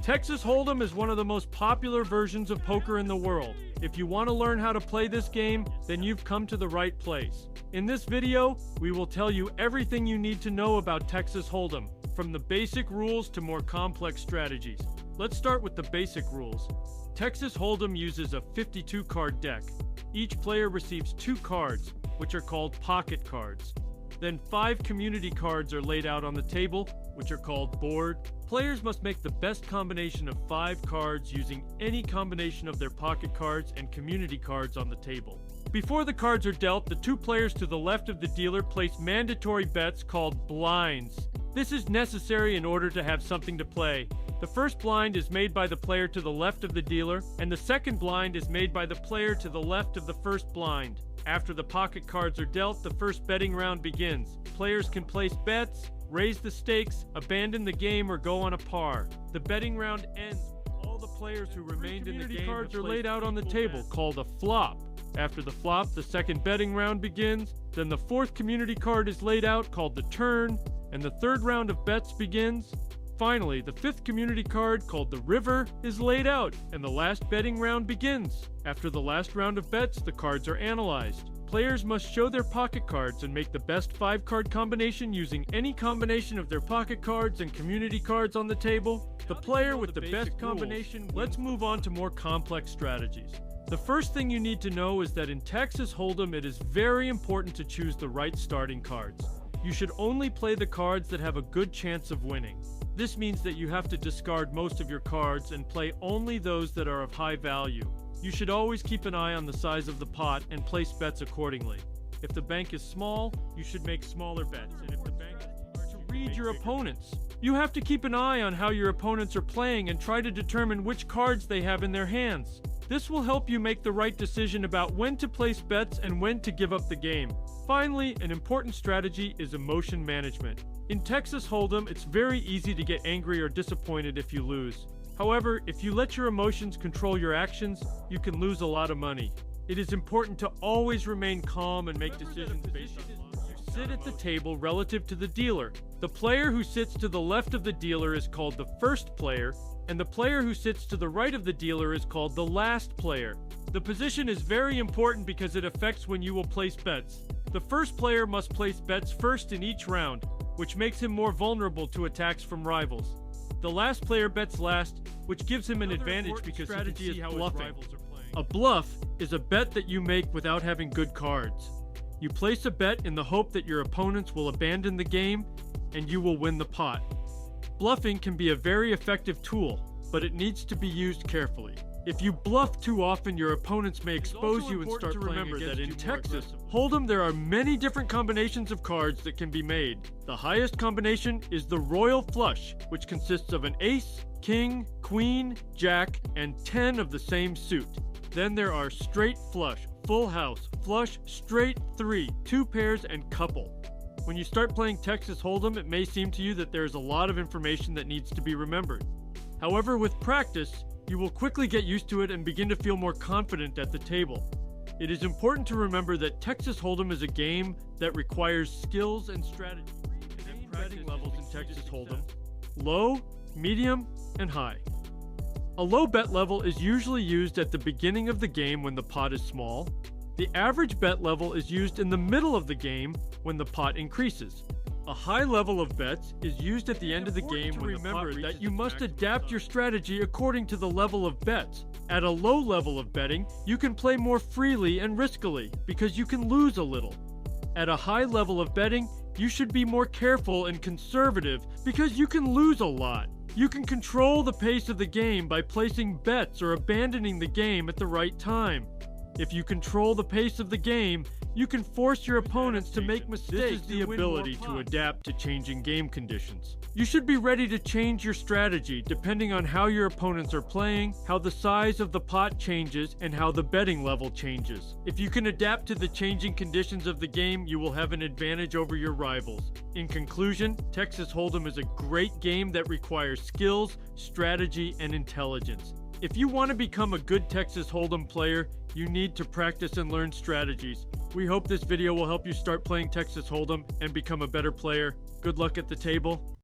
Texas Hold'em is one of the most popular versions of poker in the world. If you want to learn how to play this game, then you've come to the right place. In this video, we will tell you everything you need to know about Texas Hold'em, from the basic rules to more complex strategies. Let's start with the basic rules. Texas Hold'em uses a 52-card deck. Each player receives 2 cards, which are called pocket cards. Then 5 community cards are laid out on the table, which are called board. Players must make the best combination of 5 cards using any combination of their pocket cards and community cards on the table. Before the cards are dealt, the 2 players to the left of the dealer place mandatory bets called blinds. This is necessary in order to have something to play. The first blind is made by the player to the left of the dealer, and the second blind is made by the player to the left of the first blind. After the pocket cards are dealt, the first betting round begins. Players can place bets, raise the stakes, abandon the game, or go on a par. The betting round ends. All the players who remained in the game cards are laid out on the table, called a flop. After the flop, the second betting round begins. Then the 4th community card is laid out, called the turn, and the 3rd round of bets begins. Finally, the 5th community card, called the river, is laid out, and the last betting round begins. After the last round of bets, the cards are analyzed. Players must show their pocket cards and make the best 5-card combination using any combination of their pocket cards and community cards on the table. The player with the best combination. Let's move on to more complex strategies. The first thing you need to know is that in Texas Hold'em, it is very important to choose the right starting cards. You should only play the cards that have a good chance of winning. This means that you have to discard most of your cards and play only those that are of high value. You should always keep an eye on the size of the pot and place bets accordingly. If the bank is small, you should make smaller bets, and if the bank is large, to read your opponents. You have to keep an eye on how your opponents are playing and try to determine which cards they have in their hands. This will help you make the right decision about when to place bets and when to give up the game. Finally, an important strategy is emotion management. In Texas Hold'em, it's very easy to get angry or disappointed if you lose. However, if you let your emotions control your actions, you can lose a lot of money. It is important to always remain calm and make decisions based on logic. You sit at the table relative to the dealer. The player who sits to the left of the dealer is called the first player, and the player who sits to the right of the dealer is called the last player. The position is very important because it affects when you will place bets. The first player must place bets first in each round, which makes him more vulnerable to attacks from rivals. The last player bets last, which gives him an advantage because strategy is bluffing. A bluff is a bet that you make without having good cards. You place a bet in the hope that your opponents will abandon the game and you will win the pot. Bluffing can be a very effective tool, but it needs to be used carefully. If you bluff too often, your opponents may expose you and start playing against you. Remember that in Texas Hold'em, there are many different combinations of cards that can be made. The highest combination is the royal flush, which consists of an ace, king, queen, jack, and 10 of the same suit. Then there are straight flush, full house, flush, straight, 3, 2 pairs, and couple. When you start playing Texas Hold'em, it may seem to you that there is a lot of information that needs to be remembered. However, with practice, you will quickly get used to it and begin to feel more confident at the table. It is important to remember that Texas Hold'em is a game that requires skills and strategy. And betting levels in Texas Hold'em: low, medium, and high. A low bet level is usually used at the beginning of the game when the pot is small. The average bet level is used in the middle of the game when the pot increases. A high level of bets is used at the end of the game when the pot reaches. Remember that you must adapt your strategy according to the level of bets. At a low level of betting, you can play more freely and riskily because you can lose a little. At a high level of betting, you should be more careful and conservative because you can lose a lot. You can control the pace of the game by placing bets or abandoning the game at the right time. If you control the pace of the game, you can force your opponents to make mistakes. This is the ability to adapt to changing game conditions. You should be ready to change your strategy depending on how your opponents are playing, how the size of the pot changes, and how the betting level changes. If you can adapt to the changing conditions of the game, you will have an advantage over your rivals. In conclusion, Texas Hold'em is a great game that requires skills, strategy, and intelligence. If you want to become a good Texas Hold'em player, you need to practice and learn strategies. We hope this video will help you start playing Texas Hold'em and become a better player. Good luck at the table.